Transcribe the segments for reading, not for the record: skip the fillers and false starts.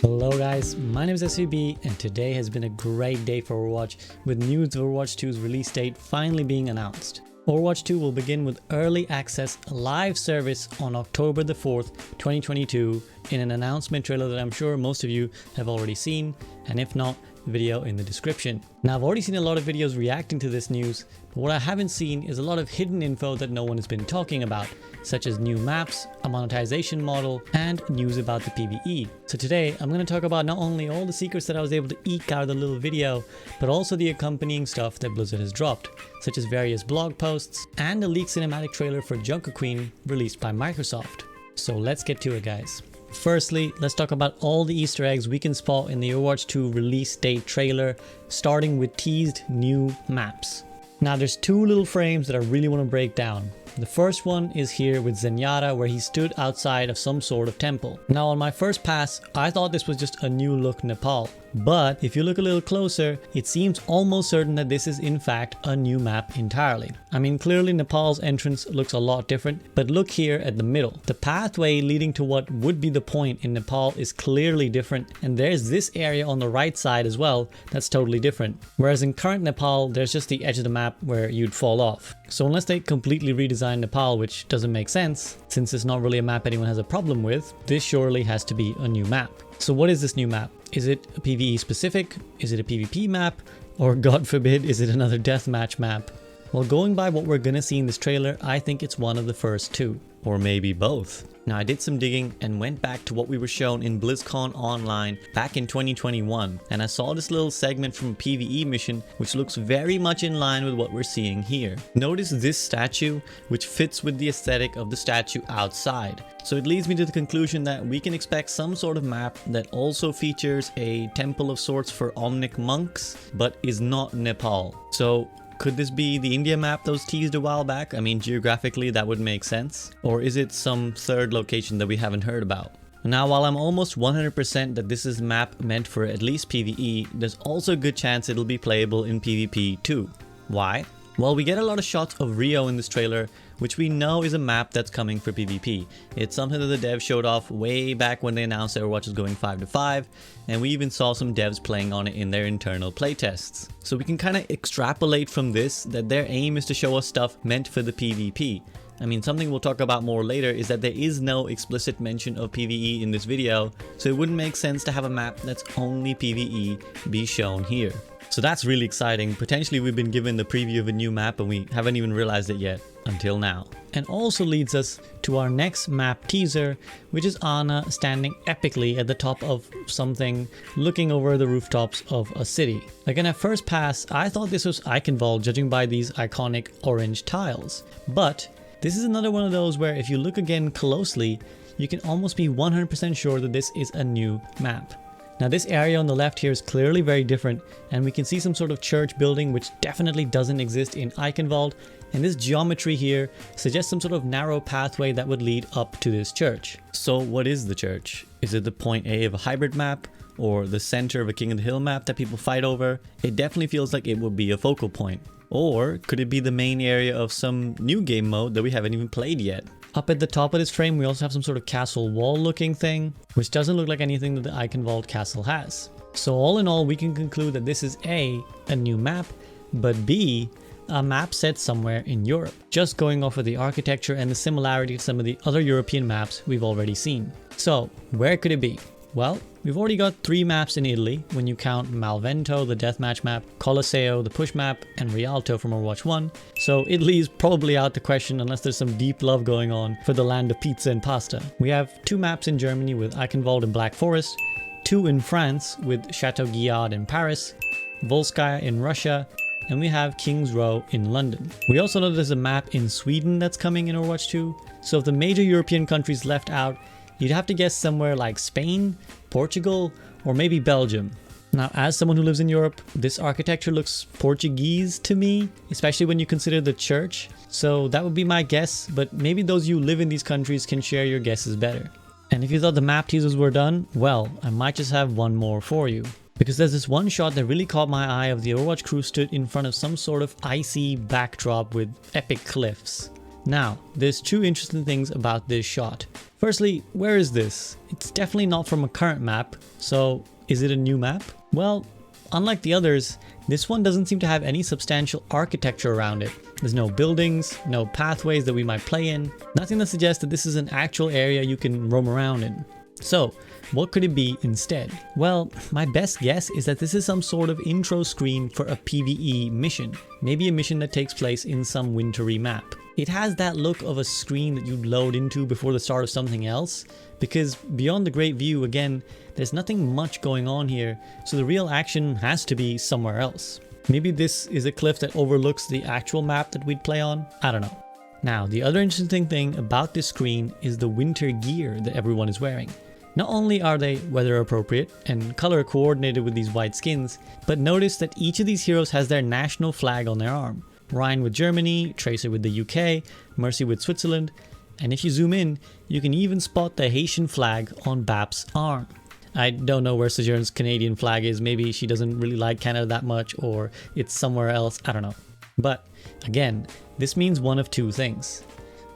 Hello guys, my name is SVB and today has been a great day for Overwatch with news of Overwatch 2's release date finally being announced. Overwatch 2 will begin with early access live service on October the 4th, 2022 in an announcement trailer that I'm sure most of you have already seen, and if not, video in the description. Now I've already seen a lot of videos reacting to this news, but what I haven't seen is a lot of hidden info that no one has been talking about, such as new maps, a monetization model, and news about the PvE. So today I'm going to talk about not only all the secrets that I was able to eke out of the little video, but also the accompanying stuff that Blizzard has dropped, such as various blog posts and a leaked cinematic trailer for Junker Queen released by Microsoft. So let's get to it guys. Firstly, let's talk about all the Easter eggs we can spot in the Overwatch 2 release date trailer, starting with teased new maps. Now there's two little frames that I really want to break down. The first one is here with Zenyatta, where he stood outside of some sort of temple. Now on my first pass, I thought this was just a new look Nepal. But if you look a little closer, it seems almost certain that this is in fact a new map entirely. I mean, clearly Nepal's entrance looks a lot different, but look here at the middle. The pathway leading to what would be the point in Nepal is clearly different, and there's this area on the right side as well that's totally different. Whereas in current Nepal, there's just the edge of the map where you'd fall off. So unless they completely redesign Nepal, which doesn't make sense, since it's not really a map anyone has a problem with, this surely has to be a new map. So what is this new map? Is it a PvE specific? Is it a PvP map? Or God forbid, is it another deathmatch map? Well, going by what we're gonna see in this trailer, I think it's one of the first two. Or maybe both. Now I did some digging and went back to what we were shown in BlizzCon Online back in 2021, and I saw this little segment from a PvE mission which looks very much in line with what we're seeing here. Notice this statue, which fits with the aesthetic of the statue outside. So it leads me to the conclusion that we can expect some sort of map that also features a temple of sorts for Omnic monks, but is not Nepal. So could this be the India map that was teased a while back? I mean, geographically that would make sense. Or is it some third location that we haven't heard about? Now, while I'm almost 100% that this is a map meant for at least PvE, there's also a good chance it'll be playable in PvP too. Why? Well, we get a lot of shots of Rio in this trailer, which we know is a map that's coming for PvP. It's something that the devs showed off way back when they announced that Overwatch was going 5-5, and we even saw some devs playing on it in their internal playtests. So we can kind of extrapolate from this that their aim is to show us stuff meant for the PvP. I mean, something we'll talk about more later is that there is no explicit mention of PvE in this video, so it wouldn't make sense to have a map that's only PvE be shown here. So that's really exciting. Potentially we've been given the preview of a new map and we haven't even realized it yet until now. And also leads us to our next map teaser, which is Ana standing epically at the top of something, looking over the rooftops of a city. Again, at first pass, I thought this was Eichenwald, judging by these iconic orange tiles. But this is another one of those where if you look again closely, you can almost be 100% sure that this is a new map. Now this area on the left here is clearly very different, and we can see some sort of church building which definitely doesn't exist in Eichenwald, and this geometry here suggests some sort of narrow pathway that would lead up to this church. So what is the church? Is it the point A of a hybrid map? Or the center of a King of the Hill map that people fight over? It definitely feels like it would be a focal point. Or could it be the main area of some new game mode that we haven't even played yet? Up at the top of this frame, we also have some sort of castle wall looking thing, which doesn't look like anything that the Eichenwald castle has. So all in all, we can conclude that this is A, a new map, but B, a map set somewhere in Europe, just going off of the architecture and the similarity to some of the other European maps we've already seen. So where could it be? Well, we've already got 3 maps in Italy when you count Malvento, the deathmatch map, Colosseo, the push map, and Rialto from Overwatch 1. So Italy's probably out the question unless there's some deep love going on for the land of pizza and pasta. We have 2 maps in Germany with Eichenwald and Black Forest, 2 in France with Chateau Guillard in Paris, Volskaya in Russia, and we have King's Row in London. We also know there's a map in Sweden that's coming in Overwatch 2, so if the major European countries left out, you'd have to guess somewhere like Spain, Portugal, or maybe Belgium. Now, as someone who lives in Europe, this architecture looks Portuguese to me, especially when you consider the church. So that would be my guess, but maybe those of you who live in these countries can share your guesses better. And if you thought the map teasers were done, well, I might just have one more for you. Because there's this one shot that really caught my eye of the Overwatch crew stood in front of some sort of icy backdrop with epic cliffs. Now, there's two interesting things about this shot. Firstly, where is this? It's definitely not from a current map, so is it a new map? Well, unlike the others, this one doesn't seem to have any substantial architecture around it. There's no buildings, no pathways that we might play in, nothing that suggests that this is an actual area you can roam around in. So, what could it be instead? Well, my best guess is that this is some sort of intro screen for a PvE mission. Maybe a mission that takes place in some wintry map. It has that look of a screen that you'd load into before the start of something else, because beyond the great view, again, there's nothing much going on here, so the real action has to be somewhere else. Maybe this is a cliff that overlooks the actual map that we'd play on? I don't know. Now, the other interesting thing about this screen is the winter gear that everyone is wearing. Not only are they weather appropriate and color coordinated with these white skins, but notice that each of these heroes has their national flag on their arm. Ryan with Germany, Tracer with the UK, Mercy with Switzerland, and if you zoom in, you can even spot the Haitian flag on Bap's arm. I don't know where Sojourn's Canadian flag is, maybe she doesn't really like Canada that much, or it's somewhere else, I don't know. But again, this means one of two things.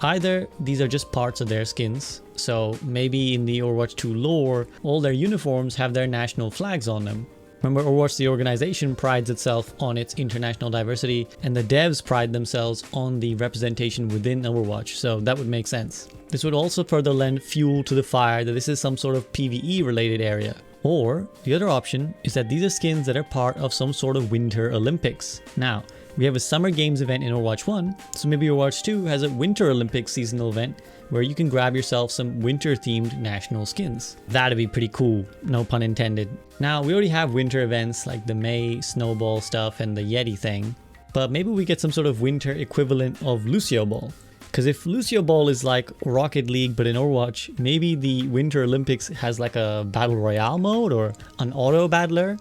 Either these are just parts of their skins, so maybe in the Overwatch 2 lore, all their uniforms have their national flags on them. Remember, Overwatch the organization prides itself on its international diversity, and the devs pride themselves on the representation within Overwatch, so that would make sense. This would also further lend fuel to the fire that this is some sort of PvE related area. Or, the other option is that these are skins that are part of some sort of Winter Olympics. Now, we have a Summer Games event in Overwatch 1, so maybe Overwatch 2 has a Winter Olympics seasonal event where you can grab yourself some winter-themed national skins. That'd be pretty cool, no pun intended. Now, we already have winter events like the May Snowball stuff and the Yeti thing, but maybe we get some sort of winter equivalent of Lucio Ball. Because if Lucio Ball is like Rocket League but in Overwatch, maybe the Winter Olympics has like a Battle Royale mode or an auto battler?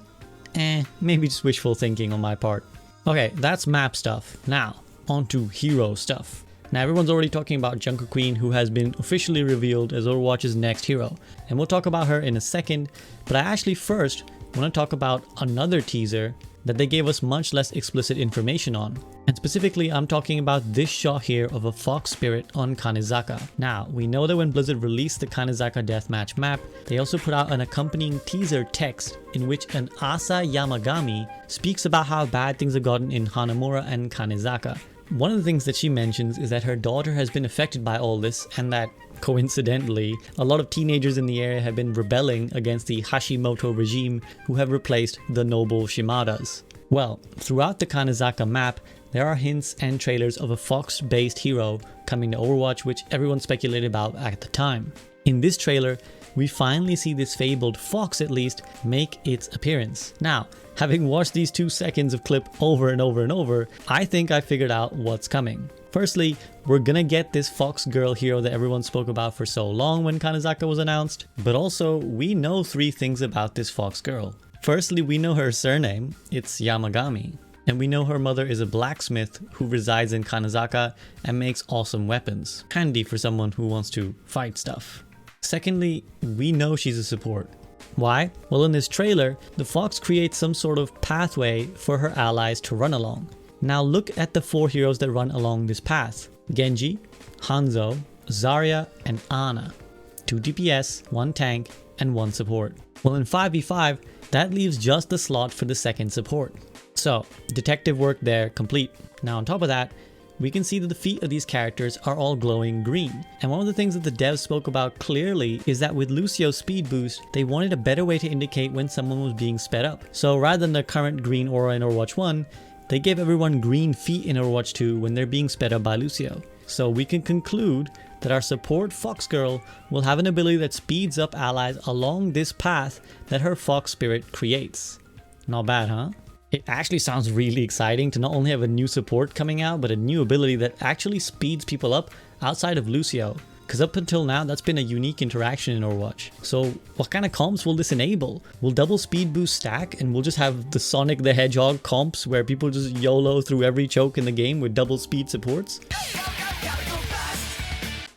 Maybe just wishful thinking on my part. Okay, that's map stuff. Now, on to hero stuff. Now everyone's already talking about Junker Queen, who has been officially revealed as Overwatch's next hero. And we'll talk about her in a second, but I actually first want to talk about another teaser that they gave us much less explicit information on. And specifically, I'm talking about this shot here of a Fox Spirit on Kanezaka. Now, we know that when Blizzard released the Kanezaka Deathmatch map, they also put out an accompanying teaser text in which an Asa Yamagami speaks about how bad things have gotten in Hanamura and Kanezaka. One of the things that she mentions is that her daughter has been affected by all this, and that, coincidentally, a lot of teenagers in the area have been rebelling against the Hashimoto regime, who have replaced the noble Shimadas. Well, throughout the Kanezaka map, there are hints and trailers of a Fox-based hero coming to Overwatch, which everyone speculated about at the time. In this trailer, we finally see this fabled fox, at least, make its appearance. Now, having watched these 2 seconds of clip over and over and over, I think I figured out what's coming. Firstly, we're gonna get this fox girl hero that everyone spoke about for so long when Kanezaka was announced, but also, we know 3 things about this fox girl. Firstly, we know her surname, it's Yamagami. And we know her mother is a blacksmith who resides in Kanezaka and makes awesome weapons. Handy for someone who wants to fight stuff. Secondly, we know she's a support. Why? Well, in this trailer, the fox creates some sort of pathway for her allies to run along. Now look at the 4 heroes that run along this path. Genji, Hanzo, Zarya, and Ana. 2 DPS, 1 tank, and 1 support. Well, in 5v5, that leaves just the slot for the second support. So, detective work there complete. Now on top of that, we can see that the feet of these characters are all glowing green. And one of the things that the devs spoke about clearly is that with Lucio's speed boost, they wanted a better way to indicate when someone was being sped up. So rather than the current green aura in Overwatch 1, they gave everyone green feet in Overwatch 2 when they're being sped up by Lucio. So we can conclude that our support Fox Girl will have an ability that speeds up allies along this path that her Fox Spirit creates. Not bad, huh? It actually sounds really exciting to not only have a new support coming out, but a new ability that actually speeds people up outside of Lucio. Because up until now, that's been a unique interaction in Overwatch. So what kind of comps will this enable? Will double speed boost stack and we'll just have the Sonic the Hedgehog comps where people just YOLO through every choke in the game with double speed supports?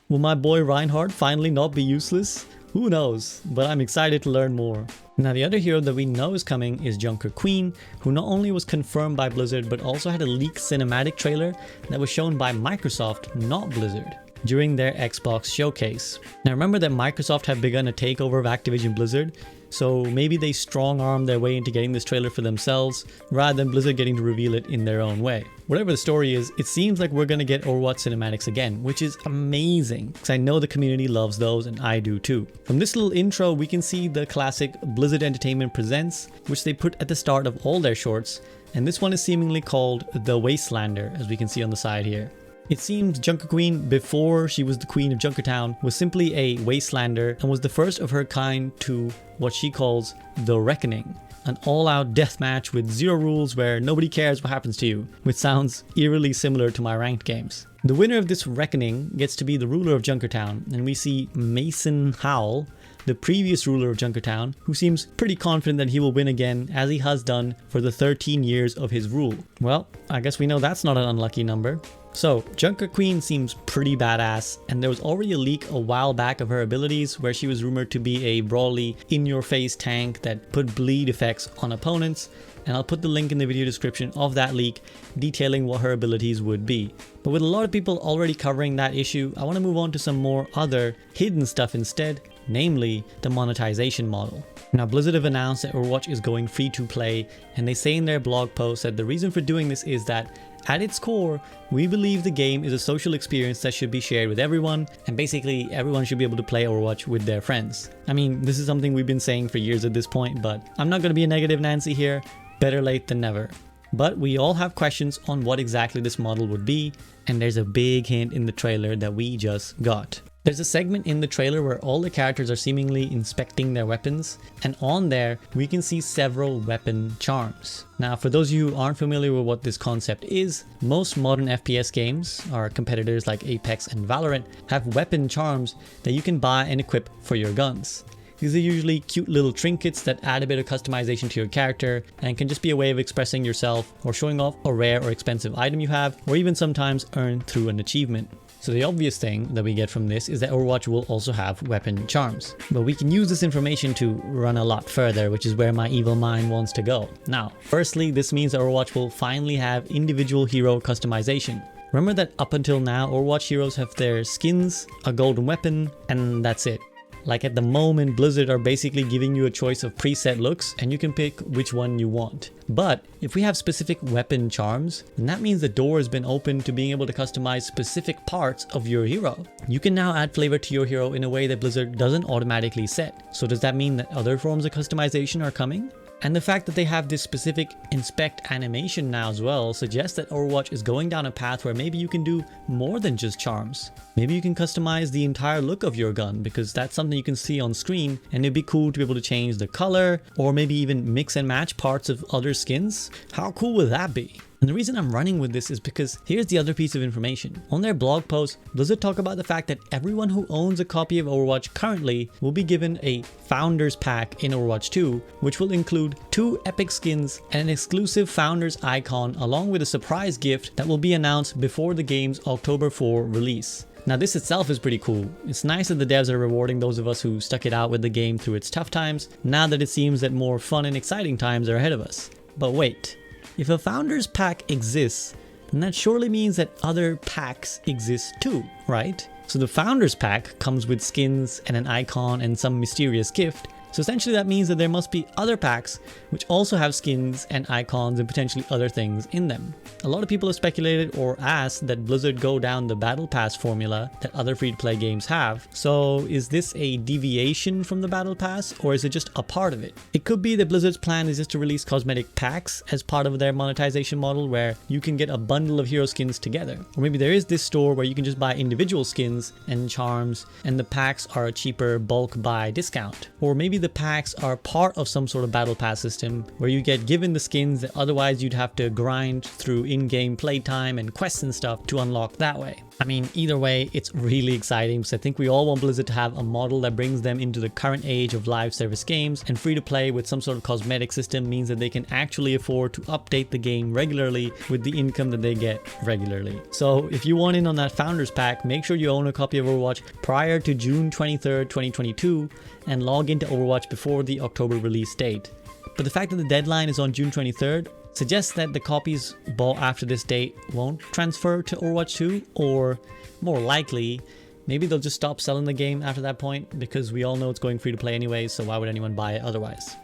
Will my boy Reinhardt finally not be useless? Who knows, but I'm excited to learn more. Now the other hero that we know is coming is Junker Queen, who not only was confirmed by Blizzard but also had a leaked cinematic trailer that was shown by Microsoft, not Blizzard, during their Xbox showcase. Now remember that Microsoft had begun a takeover of Activision Blizzard, so maybe they strong-armed their way into getting this trailer for themselves, rather than Blizzard getting to reveal it in their own way. Whatever the story is, it seems like we're gonna get Overwatch cinematics again, which is amazing, because I know the community loves those and I do too. From this little intro, we can see the classic Blizzard Entertainment Presents, which they put at the start of all their shorts, and this one is seemingly called The Wastelander, as we can see on the side here. It seems Junker Queen, before she was the queen of Junkertown, was simply a wastelander and was the first of her kind to what she calls The Reckoning, an all-out deathmatch with zero rules where nobody cares what happens to you, which sounds eerily similar to my ranked games. The winner of this Reckoning gets to be the ruler of Junkertown, and we see Mason Howell, the previous ruler of Junkertown, who seems pretty confident that he will win again, as he has done for the 13 years of his rule. Well, I guess we know that's not an unlucky number. So, Junker Queen seems pretty badass, and there was already a leak a while back of her abilities where she was rumored to be a brawly, in-your-face tank that put bleed effects on opponents, and I'll put the link in the video description of that leak detailing what her abilities would be. But with a lot of people already covering that issue, I want to move on to some more other hidden stuff instead, namely the monetization model. Now Blizzard have announced that Overwatch is going free to play, and they say in their blog post that the reason for doing this is that at its core, we believe the game is a social experience that should be shared with everyone, and basically everyone should be able to play Overwatch with their friends. I mean, this is something we've been saying for years at this point, but I'm not going to be a negative Nancy here. Better late than never. But we all have questions on what exactly this model would be, and there's a big hint in the trailer that we just got. There's a segment in the trailer where all the characters are seemingly inspecting their weapons, and on there we can see several weapon charms. Now for those of you who aren't familiar with what this concept is, most modern FPS games, our competitors like Apex and Valorant, have weapon charms that you can buy and equip for your guns. These are usually cute little trinkets that add a bit of customization to your character and can just be a way of expressing yourself or showing off a rare or expensive item you have, or even sometimes earned through an achievement. So the obvious thing that we get from this is that Overwatch will also have weapon charms. But we can use this information to run a lot further, which is where my evil mind wants to go. Now, firstly, this means that Overwatch will finally have individual hero customization. Remember that up until now, Overwatch heroes have their skins, a golden weapon, and that's it. Like at the moment, Blizzard are basically giving you a choice of preset looks and you can pick which one you want. But if we have specific weapon charms, then that means the door has been opened to being able to customize specific parts of your hero. You can now add flavor to your hero in a way that Blizzard doesn't automatically set. So does that mean that other forms of customization are coming? And the fact that they have this specific inspect animation now as well suggests that Overwatch is going down a path where maybe you can do more than just charms. Maybe you can customize the entire look of your gun, because that's something you can see on screen, and it'd be cool to be able to change the color or maybe even mix and match parts of other skins. How cool would that be? And the reason I'm running with this is because here's the other piece of information. On their blog post, Blizzard talk about the fact that everyone who owns a copy of Overwatch currently will be given a Founders Pack in Overwatch 2, which will include 2 epic skins and an exclusive Founders icon, along with a surprise gift that will be announced before the game's October 4 release. Now this itself is pretty cool. It's nice that the devs are rewarding those of us who stuck it out with the game through its tough times, now that it seems that more fun and exciting times are ahead of us. But wait. If a Founders Pack exists, then that surely means that other packs exist too, right? So the Founders Pack comes with skins and an icon and some mysterious gift. So essentially that means that there must be other packs which also have skins and icons and potentially other things in them. A lot of people have speculated or asked that Blizzard go down the Battle Pass formula that other free-to-play games have. So is this a deviation from the Battle Pass, or is it just a part of it? It could be that Blizzard's plan is just to release cosmetic packs as part of their monetization model, where you can get a bundle of hero skins together. Or maybe there is this store where you can just buy individual skins and charms and the packs are a cheaper bulk buy discount. Or maybe maybe the packs are part of some sort of battle pass system where you get given the skins that otherwise you'd have to grind through in-game playtime and quests and stuff to unlock that way. I mean, either way, it's really exciting because I think we all want Blizzard to have a model that brings them into the current age of live service games, and free to play with some sort of cosmetic system means that they can actually afford to update the game regularly with the income that they get regularly. So if you want in on that Founders Pack, make sure you own a copy of Overwatch prior to June 23rd, 2022 and log into Overwatch before the October release date. But the fact that the deadline is on June 23rd suggests that the copies bought after this date won't transfer to Overwatch 2, or more likely, maybe they'll just stop selling the game after that point because we all know it's going free to play anyway, so why would anyone buy it otherwise?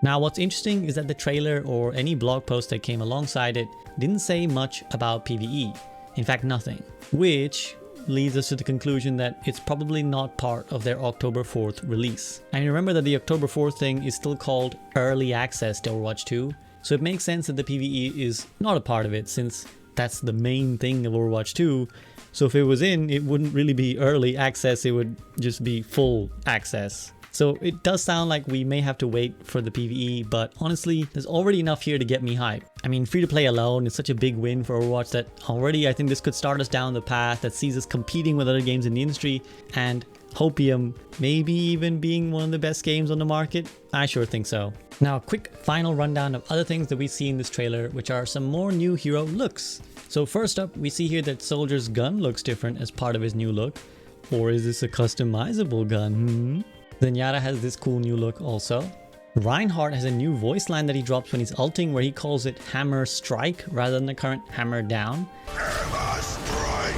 Now what's interesting is that the trailer or any blog post that came alongside it didn't say much about PvE. In fact, nothing. Which leads us to the conclusion that it's probably not part of their October 4th release. And remember that the October 4th thing is still called Early Access to Overwatch 2. So it makes sense that the PvE is not a part of it, since that's the main thing of Overwatch 2. So if it was in, it wouldn't really be early access, it would just be full access. So it does sound like we may have to wait for the PvE, but honestly, there's already enough here to get me hyped. I mean, free to play alone is such a big win for Overwatch that already I think this could start us down the path that sees us competing with other games in the industry, and Hopium maybe even being one of the best games on the market. I sure think so. Now, a quick final rundown of other things that we see in this trailer, which are some more new hero looks. So first up, we see here that Soldier's gun looks different as part of his new look. Or is this a customizable gun? Zenyatta has this cool new look also. Reinhardt has a new voice line that he drops when he's ulting, where he calls it Hammer Strike rather than the current Hammer Down. Hammer Strike!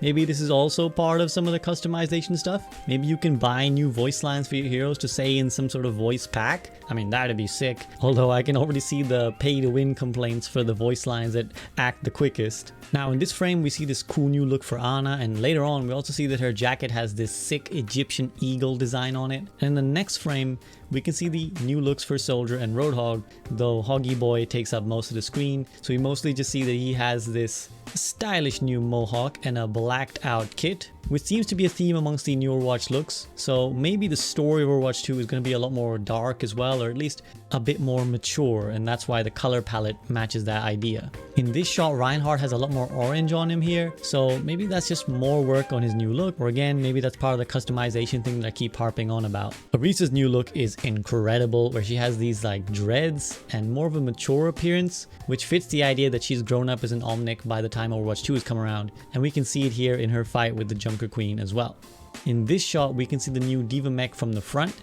Maybe this is also part of some of the customization stuff. Maybe you can buy new voice lines for your heroes to say in some sort of voice pack. I mean, that'd be sick. Although I can already see the pay to win complaints for the voice lines that act the quickest. Now in this frame we see this cool new look for Ana, and later on we also see that her jacket has this sick Egyptian eagle design on it. And in the next frame we can see the new looks for Soldier and Roadhog, though Hoggy Boy takes up most of the screen, so we mostly just see that he has this stylish new mohawk and a blacked out kit, which seems to be a theme amongst the new Overwatch looks. So maybe the story of Overwatch 2 is going to be a lot more dark as well, or at least a bit more mature, and that's why the color palette matches that idea. In this shot, Reinhardt has a lot more orange on him here, so maybe that's just more work on his new look, or again, maybe that's part of the customization thing that I keep harping on about. Arisa's new look is incredible, where she has these like dreads and more of a mature appearance, which fits the idea that she's grown up as an Omnic by the time Overwatch 2 has come around, and we can see it here in her fight with the Junker Queen as well. In this shot, we can see the new Diva mech from the front,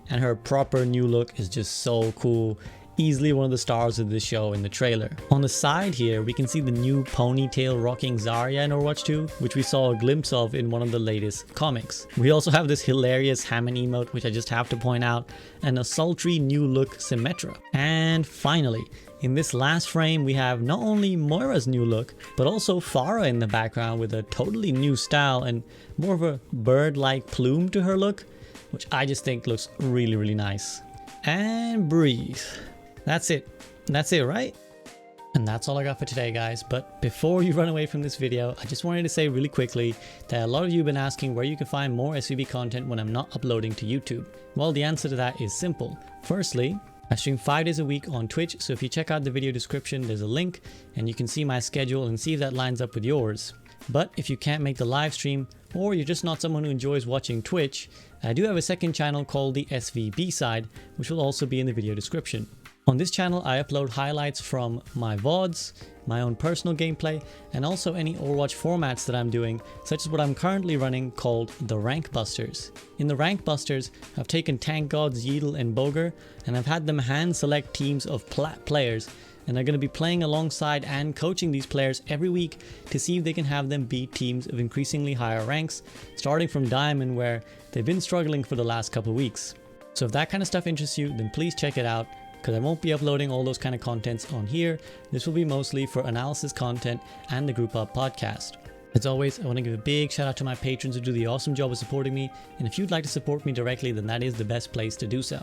and her proper new look is just so cool. Easily one of the stars of this show in the trailer. On the side here, we can see the new ponytail rocking Zarya in Overwatch 2, which we saw a glimpse of in one of the latest comics. We also have this hilarious Hammond emote, which I just have to point out, and a sultry new look Symmetra. And finally, in this last frame, we have not only Moira's new look, but also Pharah in the background with a totally new style and more of a bird-like plume to her look, which I just think looks really, really nice. And breathe. That's it. That's it, right? And that's all I got for today, guys. But before you run away from this video, I just wanted to say really quickly that a lot of you have been asking where you can find more SVB content when I'm not uploading to YouTube. Well, the answer to that is simple. Firstly, I stream 5 days a week on Twitch, so if you check out the video description, there's a link and you can see my schedule and see if that lines up with yours. But if you can't make the live stream, or you're just not someone who enjoys watching Twitch, I do have a second channel called the SVB side, which will also be in the video description. On this channel, I upload highlights from my VODs, my own personal gameplay, and also any Overwatch formats that I'm doing, such as what I'm currently running called the Rank Busters. In the Rank Busters, I've taken Tank Gods Yeatle and Boger, and I've had them hand select teams of players, and they're going to be playing alongside and coaching these players every week to see if they can have them beat teams of increasingly higher ranks, starting from Diamond, where they've been struggling for the last couple of weeks. So if that kind of stuff interests you, then please check it out, because I won't be uploading all those kind of contents on here. This will be mostly for analysis content and the Group Up podcast. As always, I want to give a big shout out to my patrons who do the awesome job of supporting me, and if you'd like to support me directly, then that is the best place to do so.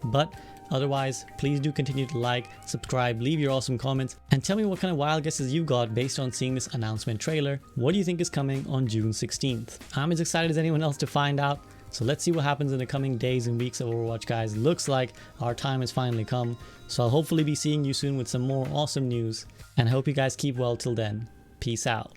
But otherwise, please do continue to like, subscribe, leave your awesome comments, and tell me what kind of wild guesses you got based on seeing this announcement trailer. What do you think is coming on June 16th? I'm as excited as anyone else to find out. So let's see what happens in the coming days and weeks of Overwatch, guys. Looks like our time has finally come. So I'll hopefully be seeing you soon with some more awesome news, and I hope you guys keep well till then. Peace out.